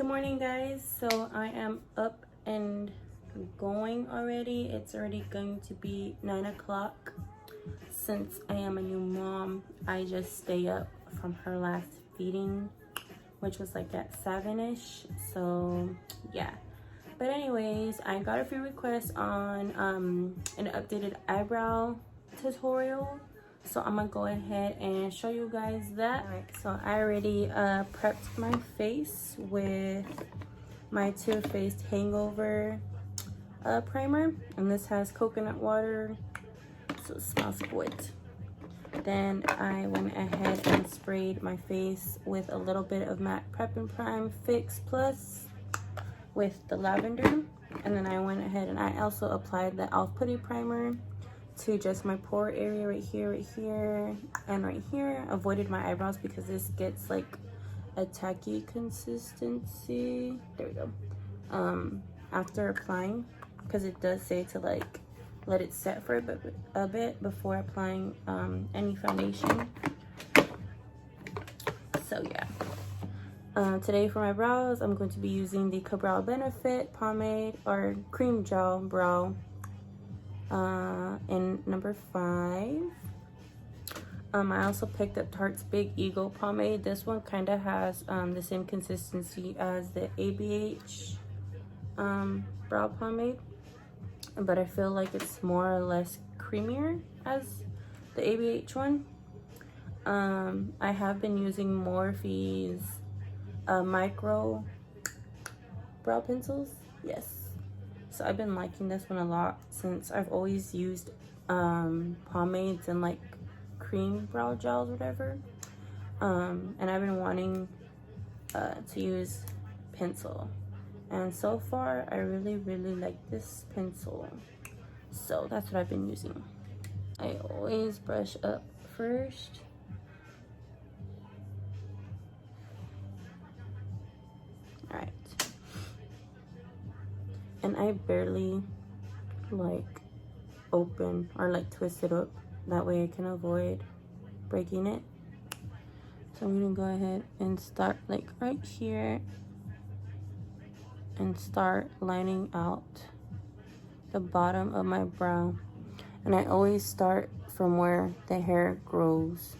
morning, guys. So I am up and going already. It's already going to be 9 o'clock. Since I am a new mom, I just stay up from her last feeding, which was like at 7ish. So yeah, but anyways, I got a few requests on an updated eyebrow tutorial, so I'm gonna go ahead and show you guys that. All right, so I already prepped my face with my Too Faced Hangover primer, and this has coconut water, so it smells good. Then I went ahead and sprayed my face with a little bit of MAC Prep and Prime Fix Plus with the lavender, and then I went ahead and I also applied the Elf Putty Primer to just my pore area right here, and right here. Avoided my eyebrows because this gets like a tacky consistency. There we go. After applying, because it does say to like let it set for a bit before applying any foundation. So yeah. Today for my brows, I'm going to be using the Brow Benefit pomade or cream gel brow in number 5. I also picked up Tarte's Big Eagle pomade. This one kind of has the same consistency as the ABH brow pomade, but I feel like it's more or less creamier as the ABH one. I have been using Morphe's micro brow pencils. Yes, so I've been liking this one a lot since I've always used pomades and like cream brow gels, whatever, and I've been wanting to use pencil, and so far I really like this pencil, so that's what I've been using. I always brush up first. All right, and I barely like open or like twist it up, that way I can avoid breaking it. So I'm gonna go ahead and start like right here and start lining out the bottom of my brow, and I always start from where the hair grows.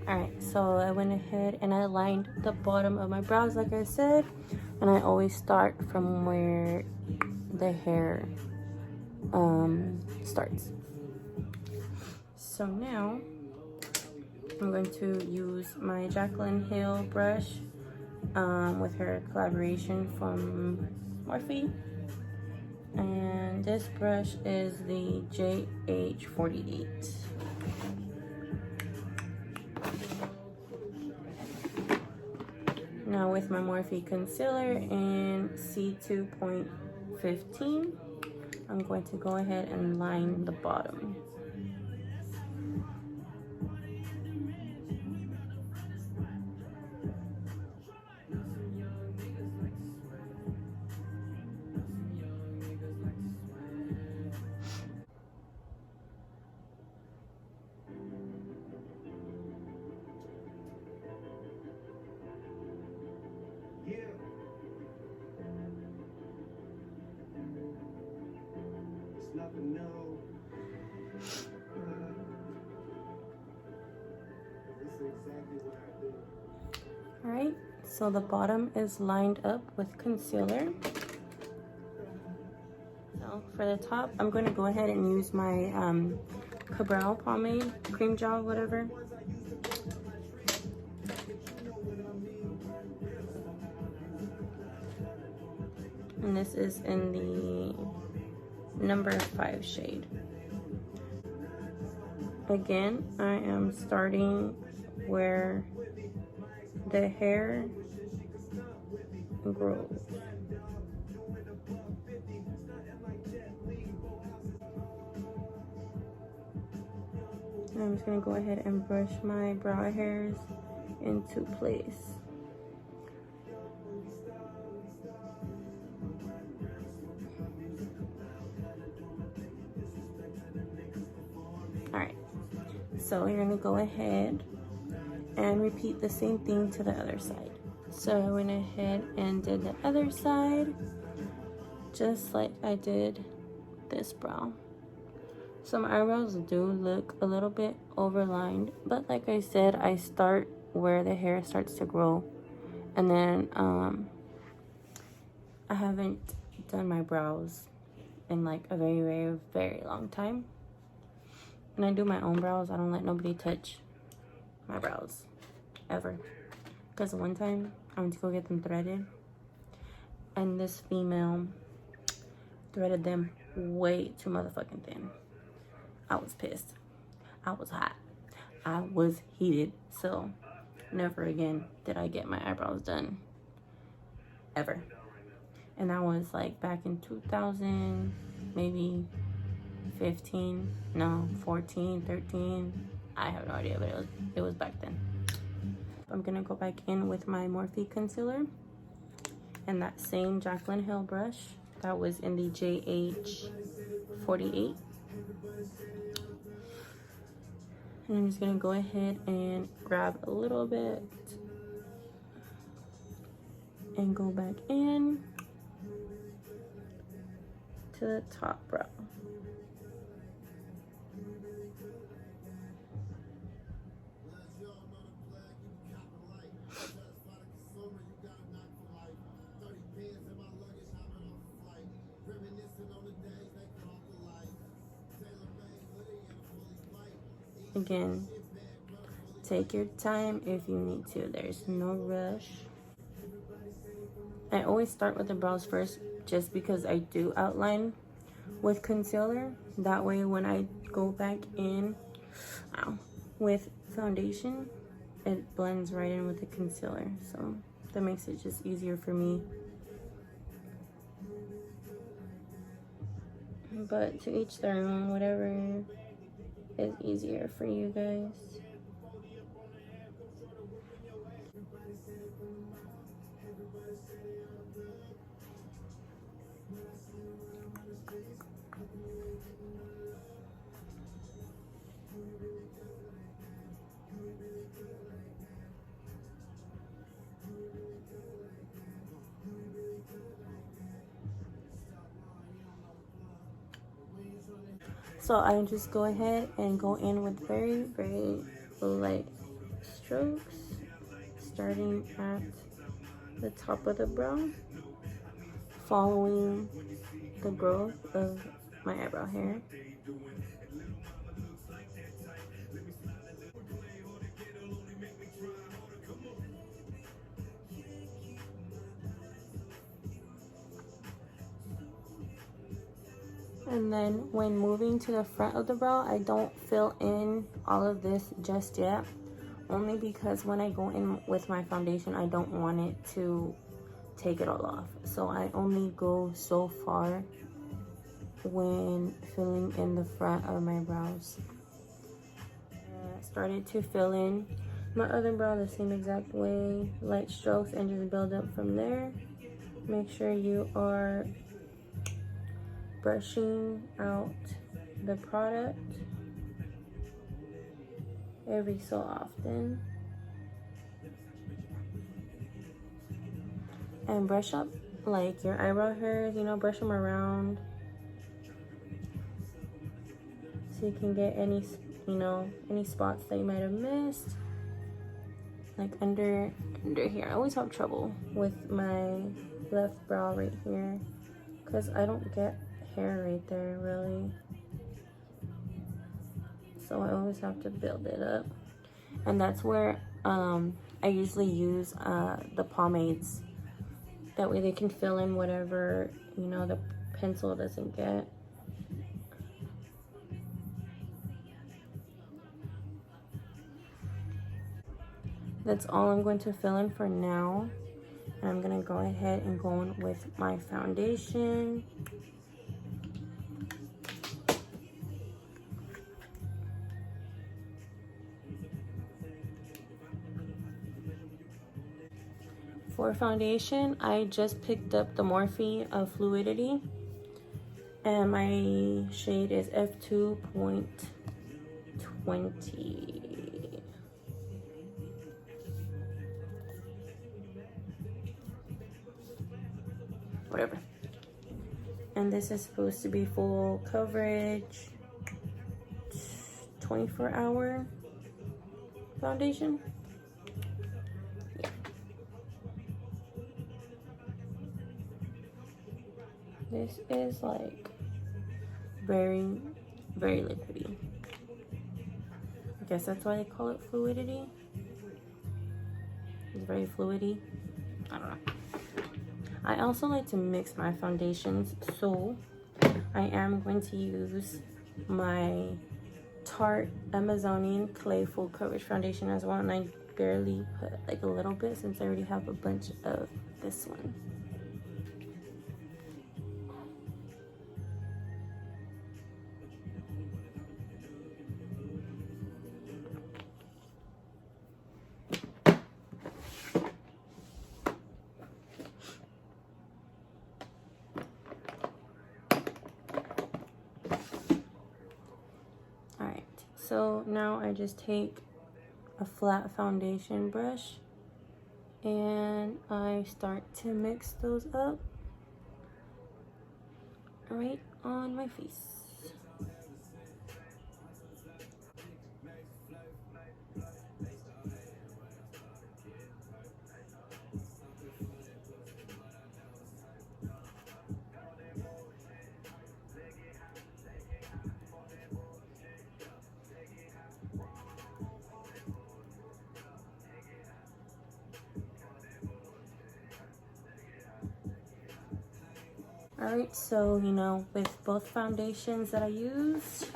Alright, so I went ahead and I lined the bottom of my brows like I said, and I always start from where the hair starts. So now I'm going to use my Jaclyn Hill brush with her collaboration from Morphe, and this brush is the JH48. Now with my Morphe concealer in C2.15, I'm going to go ahead and line the bottom. Nothing new. This is exactly what I do. Alright, so the bottom is lined up with concealer. So for the top, I'm going to go ahead and use my Brow pomade, cream gel, whatever. And this is in the number 5 shade. Again, I am starting where the hair grows. And I'm just gonna go ahead and brush my brow hairs into place. Alright, so you're gonna go ahead and repeat the same thing to the other side. So I went ahead and did the other side just like I did this brow. Some eyebrows do look a little bit overlined, but like I said, I start where the hair starts to grow, and then I haven't done my brows in like a very long time. When I do my own brows, I don't let nobody touch my brows ever, because one time I went to go get them threaded, and this female threaded them way too motherfucking thin. I was pissed. I was hot. I was heated. So never again did I get my eyebrows done. Ever. And that was like back in 2000, maybe 15, no, 14, 13. I have no idea, but it was back then. I'm gonna go back in with my Morphe concealer and that same Jaclyn Hill brush that was in the JH48. And I'm just gonna go ahead and grab a little bit and go back in to the top brow. Again, take your time if you need to. There's no rush. I always start with the brows first just because I do outline with concealer. That way when I go back in with foundation, it blends right in with the concealer. So that makes it just easier for me. But to each their own, whatever is easier for you guys. So I just go ahead and go in with very light strokes, starting at the top of the brow, following the growth of my eyebrow hair. And then when moving to the front of the brow, I don't fill in all of this just yet, only because when I go in with my foundation, I don't want it to take it all off. So I only go so far when filling in the front of my brows. Started to fill in my other brow the same exact way, light strokes, and just build up from there. Make sure you are brushing out the product every so often, and brush up like your eyebrow hairs, you know, brush them around so you can get any, you know, any spots that you might have missed, like under here. I always have trouble with my left brow right here because I don't get hair right there really, so I always have to build it up. And that's where I usually use the pomades. That way they can fill in whatever, you know, the pencil doesn't get. That's all I'm going to fill in for now. And I'm gonna go ahead and go in with my foundation. For foundation, I just picked up the Morphe of Fluidity, and my shade is F2.20. Whatever. And this is supposed to be full coverage, 24-hour foundation. Yeah. This is like very, very liquidy. I guess that's why they call it Fluidity. It's very fluidy. I don't know. I also like to mix my foundations, so I am going to use my Tarte Amazonian Clay Full Coverage Foundation as well, and I barely put like a little bit since I already have a bunch of this one. Alright, so now I just take a flat foundation brush and I start to mix those up right on my face. Alright, so with both foundations that I used,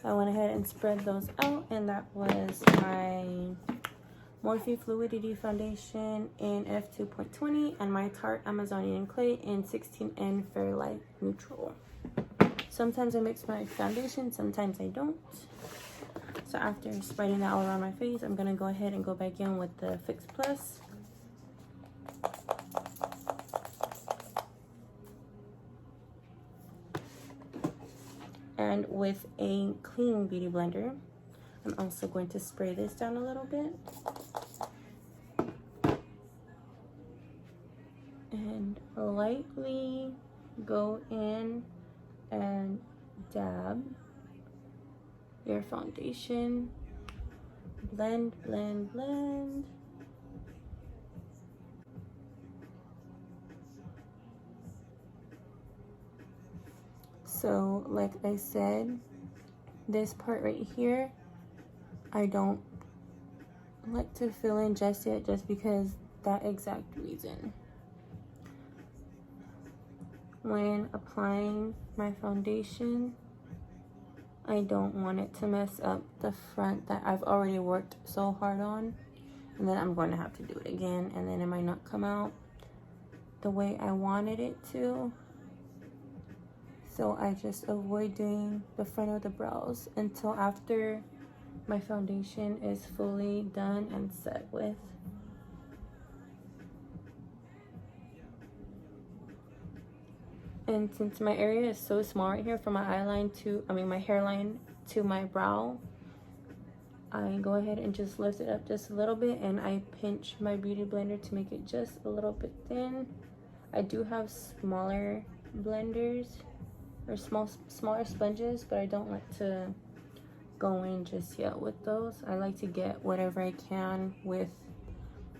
I went ahead and spread those out, and that was my Morphe Fluidity Foundation in F2.20 and my Tarte Amazonian Clay in 16N Fairlight Neutral. Sometimes I mix my foundation, sometimes I don't. So after spreading that all around my face, I'm going to go ahead and go back in with the Fix Plus. And with a clean beauty blender, I'm also going to spray this down a little bit. And lightly go in and dab your foundation. Blend, blend, blend. So like I said, this part right here, I don't like to fill in just yet, just because that exact reason. When applying my foundation, I don't want it to mess up the front that I've already worked so hard on, and then I'm going to have to do it again, and then it might not come out the way I wanted it to. So I just avoid doing the front of the brows until after my foundation is fully done and set with. And since my area is so small right here from my my hairline to my brow, I go ahead and just lift it up just a little bit, and I pinch my beauty blender to make it just a little bit thin. I do have smaller blenders or smaller sponges, but I don't like to go in just yet with those. I like to get whatever I can with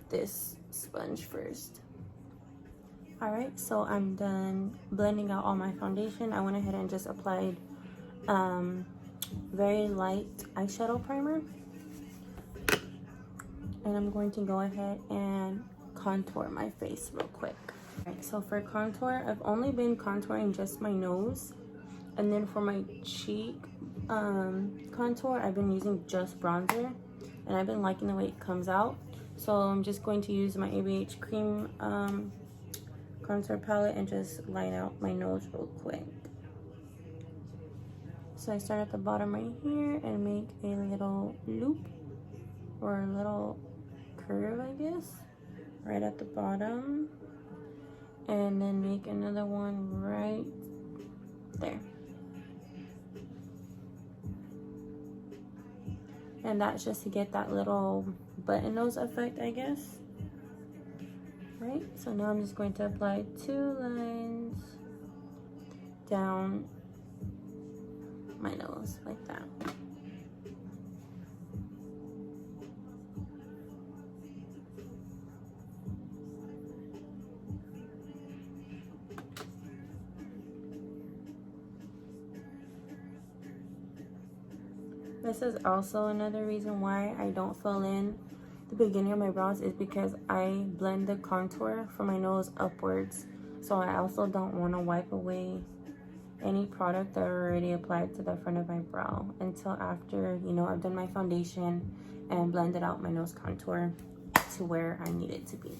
this sponge first. Alright, so I'm done blending out all my foundation. I went ahead and just applied very light eyeshadow primer, and I'm going to go ahead and contour my face real quick. Alright, so for contour, I've only been contouring just my nose, and then for my cheek contour, I've been using just bronzer, and I've been liking the way it comes out. So I'm just going to use my ABH cream contour palette and just line out my nose real quick. So I start at the bottom right here and make a little loop or a little curve, I guess. right at the bottom, and then make another one right there. And that's just to get that little button nose effect, I guess. Right, so now I'm just going to apply 2 lines down my nose like that. This is also another reason why I don't fill in the beginning of my brows, is because I blend the contour from my nose upwards. So I also don't want to wipe away any product that I already applied to the front of my brow until after, you know, I've done my foundation and blended out my nose contour to where I need it to be.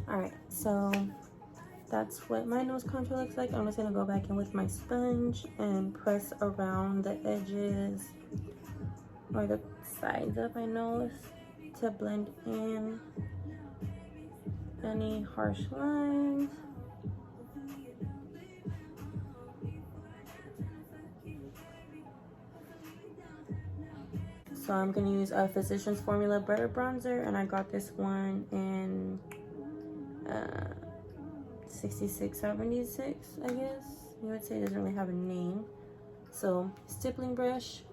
Alright, so that's what my nose contour looks like. I'm just going to go back in with my sponge and press around the edges or the sides of my nose to blend in any harsh lines. So I'm going to use a Physicians Formula Butter Bronzer, and I got this one in 6676, I guess. You would say it doesn't really have a name. So stippling brush,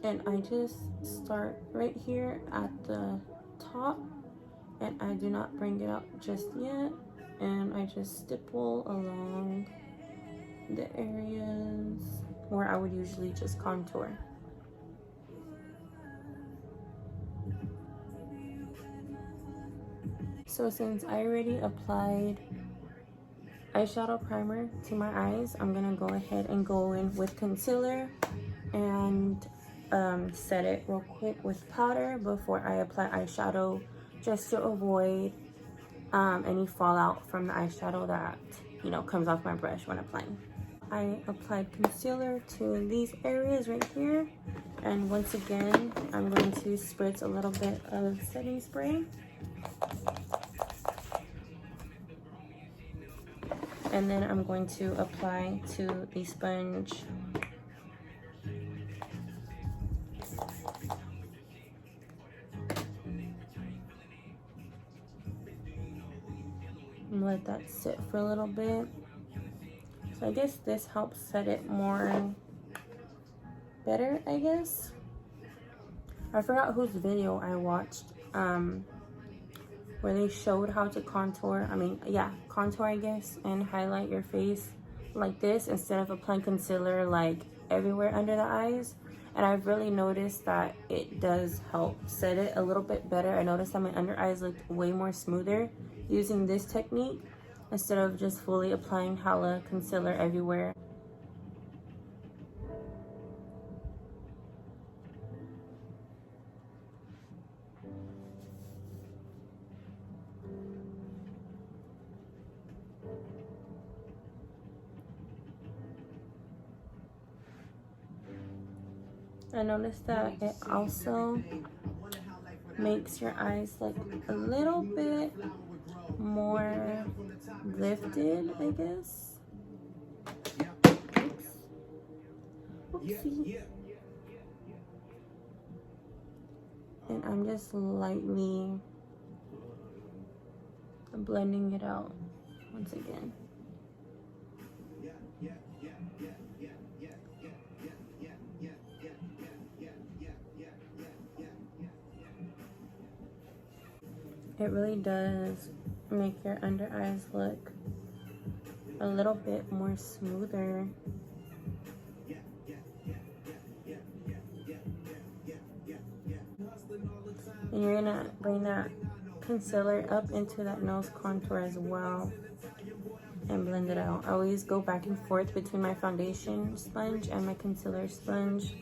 and I just start right here at the top, and I do not bring it up just yet, and I just stipple along the areas where I would usually just contour. So since I already applied eyeshadow primer to my eyes, I'm gonna go ahead and go in with concealer and set it real quick with powder before I apply eyeshadow, just to avoid any fallout from the eyeshadow that, you know, comes off my brush when applying. I applied concealer to these areas right here, and once again I'm going to spritz a little bit of setting spray. And then I'm going to apply to the sponge. And let that sit for a little bit. So I guess this helps set it more better, I guess. I forgot whose video I watched where they showed how to contour, contour, I guess, and highlight your face like this instead of applying concealer like everywhere under the eyes. And I've really noticed that it does help set it a little bit better. I noticed that my under eyes looked way more smoother using this technique instead of just fully applying hella concealer everywhere. I noticed that it also makes your eyes look a little bit more lifted, I guess. Oops. Oopsie. And I'm just lightly blending it out once again. It really does make your under eyes look a little bit more smoother. And you're gonna bring that concealer up into that nose contour as well and blend it out. I always go back and forth between my foundation sponge and my concealer sponge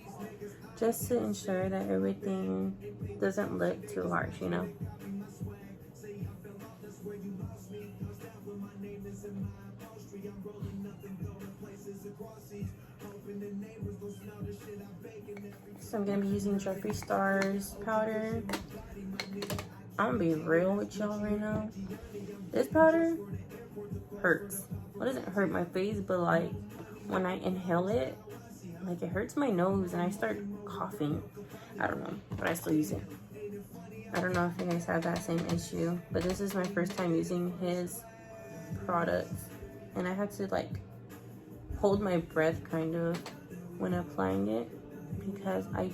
just to ensure that everything doesn't look too harsh, you know. So I'm gonna be using Jeffree Star's powder. I'm gonna be real with y'all right now. This powder hurts. Well, it doesn't hurt my face, but like when I inhale it, like it hurts my nose and I start coughing. I don't know, but I still use it. I don't know if you guys have that same issue, but this is my first time using his products, and I had to like hold my breath kind of when applying it because I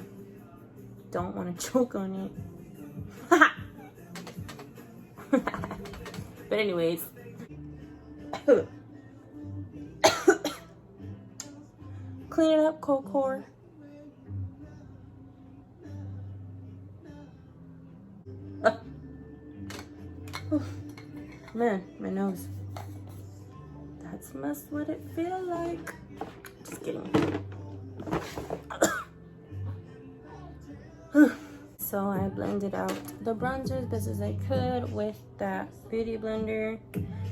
don't want to choke on it. But anyways, clean it up, Cocor. Man, my nose. That's must what it feel like. Just kidding. So I blended out the bronzer as best as I could with that beauty blender.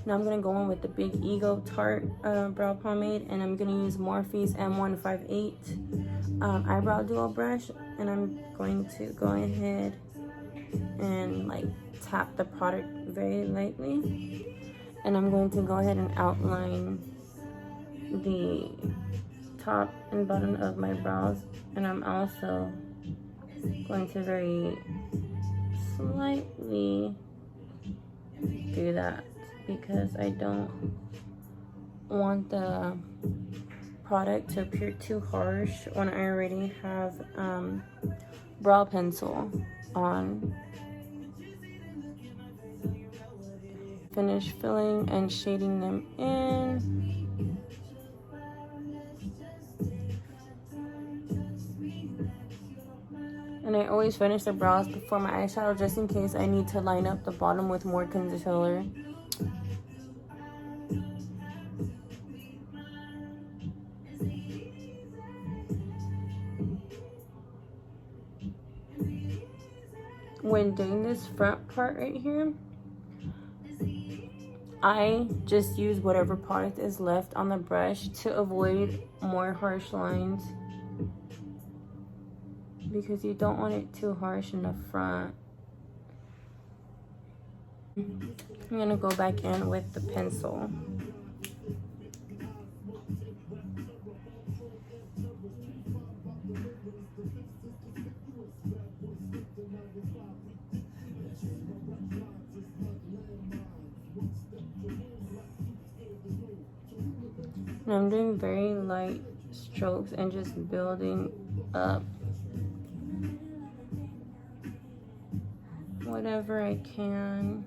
Now I'm gonna go in with the Big Ego Tarte brow pomade, and I'm gonna use Morphe's M158 eyebrow duo brush, and I'm going to go ahead and like tap the product very lightly, and I'm going to go ahead and outline the top and bottom of my brows, and I'm also going to very slightly do that because I don't want the product to appear too harsh when I already have brow pencil on. Finish filling and shading them in. And I always finish the brows before my eyeshadow just in case I need to line up the bottom with more concealer. When doing this front part right here, I just use whatever product is left on the brush to avoid more harsh lines, because you don't want it too harsh in the front. I'm gonna go back in with the pencil. And I'm doing very light strokes and just building up whatever I can.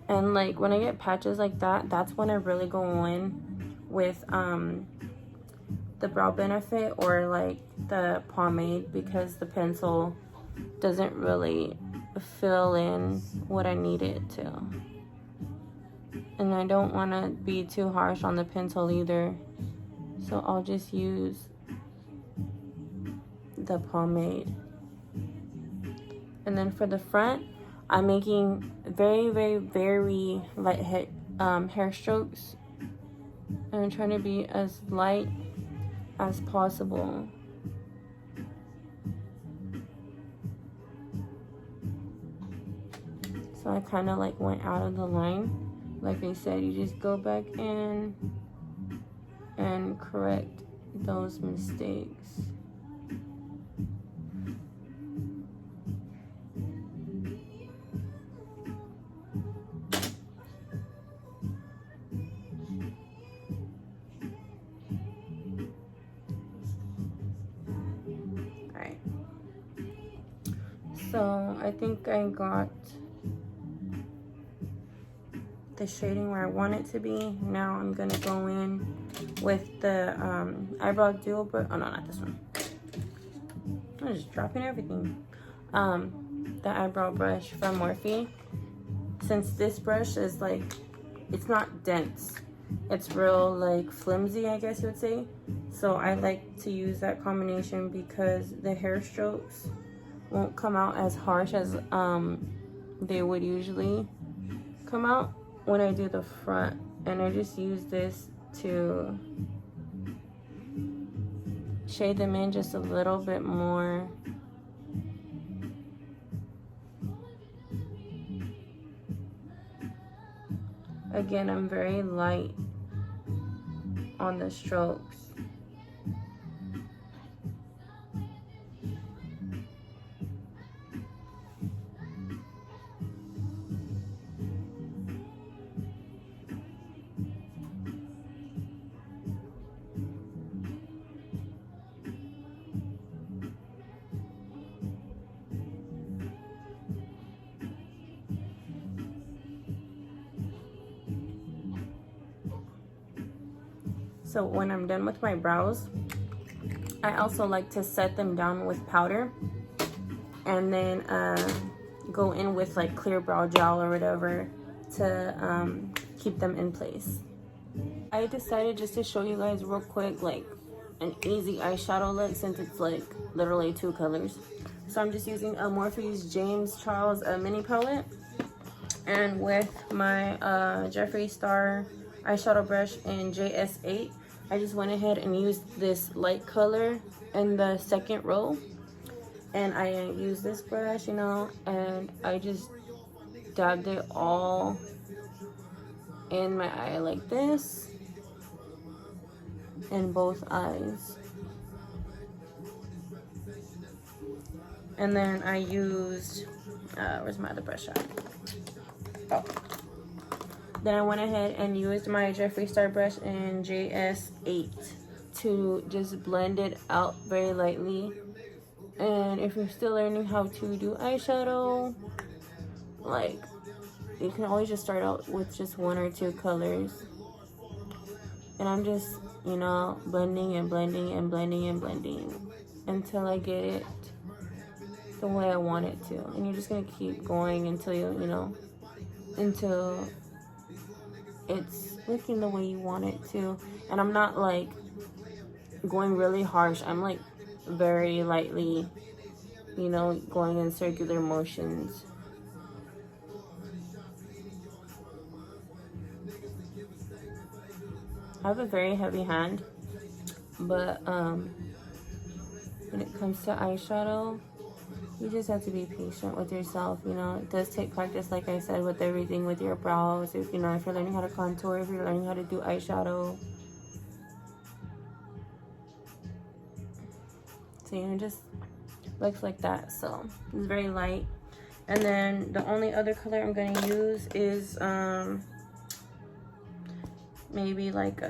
And like when I get patches like that, that's when I really go in with the Brow Benefit or like the pomade, because the pencil doesn't really fill in what I need it to. And I don't want to be too harsh on the pencil either, so I'll just use the pomade. And then for the front, I'm making very, very, very light hair strokes, and I'm trying to be as light as possible. So I kind of like went out of the line. Like I said, you just go back in and correct those mistakes. Alright. So I think I got the shading where I want it to be. Now I'm gonna go in with the eyebrow duo brush. Oh no, not this one. I'm just dropping everything. The eyebrow brush from Morphe. Since this brush is like, it's not dense, it's real like flimsy, I guess you would say. So I like to use that combination because the hair strokes won't come out as harsh as they would usually come out when I do the front. And I just use this to shade them in just a little bit more. Again, I'm very light on the strokes. So when I'm done with my brows, I also like to set them down with powder and then go in with like clear brow gel or whatever to keep them in place. I decided just to show you guys real quick like an easy eyeshadow look since it's like literally 2 colors. So I'm just using a Morphe's James Charles mini palette, and with my Jeffree Star eyeshadow brush in JS8, I just went ahead and used this light color in the second row, and I used this brush, you know, and I just dabbed it all in my eye like this, in both eyes. And then I used, where's my other brush at? Oh. Then I went ahead and used my Jeffree Star brush in JS8 to just blend it out very lightly. And if you're still learning how to do eyeshadow, like, you can always just start out with just 1 or 2 colors. And I'm just, you know, blending and blending and blending and blending until I get it the way I want it to. And you're just gonna keep going until you know, until it's looking the way you want it to. And I'm not like going really harsh. I'm like very lightly, you know, going in circular motions. I have a very heavy hand, but when it comes to eyeshadow, you just have to be patient with yourself. You know, it does take practice, like I said, with everything, with your brows. If you know, if you're learning how to contour, if you're learning how to do eyeshadow. So, you know, it just looks like that. So it's very light. And then the only other color I'm going to use is maybe like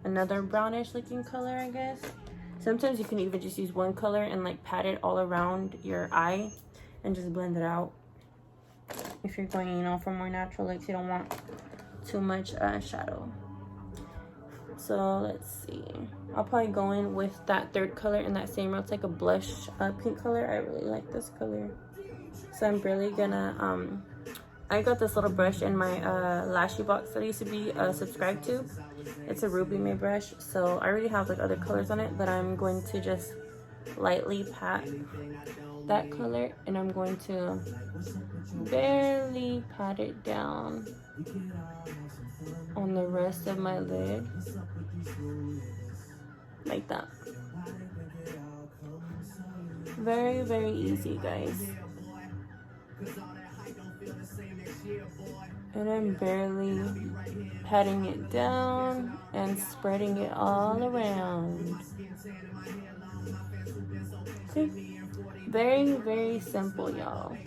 another brownish looking color, I guess. Sometimes you can even just use 1 color and like pat it all around your eye and just blend it out. If you're going, you know, for more natural looks, you don't want too much shadow. So let's see. I'll probably go in with that 3rd color in that same row. It's like a blush pink color. I really like this color. So I'm really gonna, I got this little brush in my lashy box that I used to be subscribed to. It's a Ruby May brush, so I already have like other colors on it, but I'm going to just lightly pat that color, and I'm going to barely pat it down on the rest of my lid, like that. Very, very easy, guys. And I'm barely patting it down and spreading it all around. See? Very, very simple, y'all.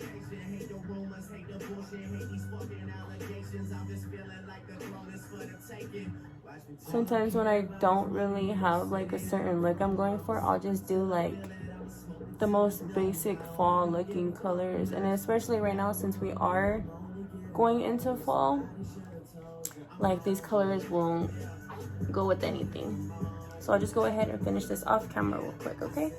Sometimes when I don't really have like a certain look I'm going for, I'll just do like the most basic fall looking colors. And especially right now, since we are going into fall, like these colors won't go with anything. So I'll just go ahead and finish this off camera real quick, okay?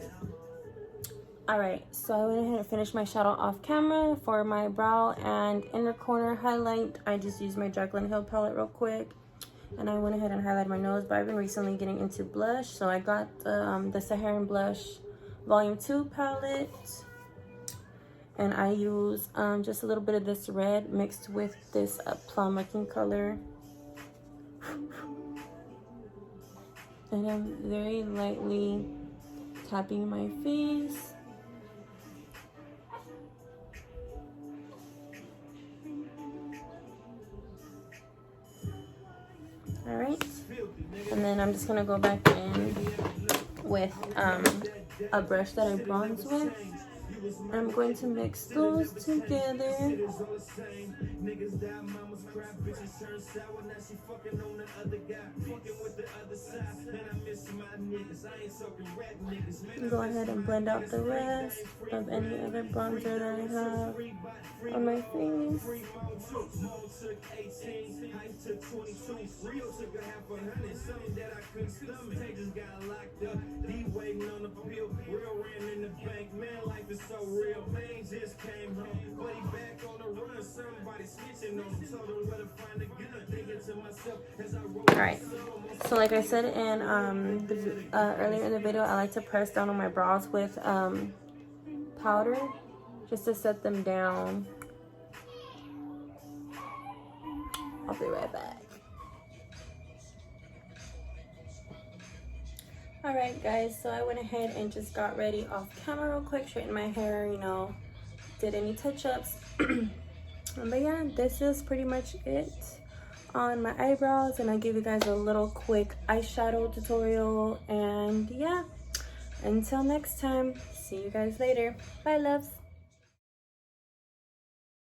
Alright, so I went ahead and finished my shadow off camera. For my brow and inner corner highlight, I just used my Jaclyn Hill palette real quick. And I went ahead and highlighted my nose, but I've been recently getting into blush. So I got the Saharan Blush Volume 2 palette. And I use just a little bit of this red mixed with this plum looking color. And I'm very lightly tapping my face. All right, and then I'm just gonna go back in with a brush that I bronze with. I'm going to mix those together. Go ahead and blend out the rest of any other bronzer that I have on my face. So real, man just came home, but he back on the run. Somebody snitching on him, told him where to find the gun. Thinking to myself as I roll. All right. So like I said in earlier in the video, I like to press down on my brows with powder just to set them down. I'll be right back. Alright guys, so I went ahead and just got ready off camera real quick, straightened my hair, you know, did any touch-ups. But yeah, this is pretty much it on my eyebrows, and I give you guys a little quick eyeshadow tutorial. And yeah, until next time, see you guys later. Bye loves.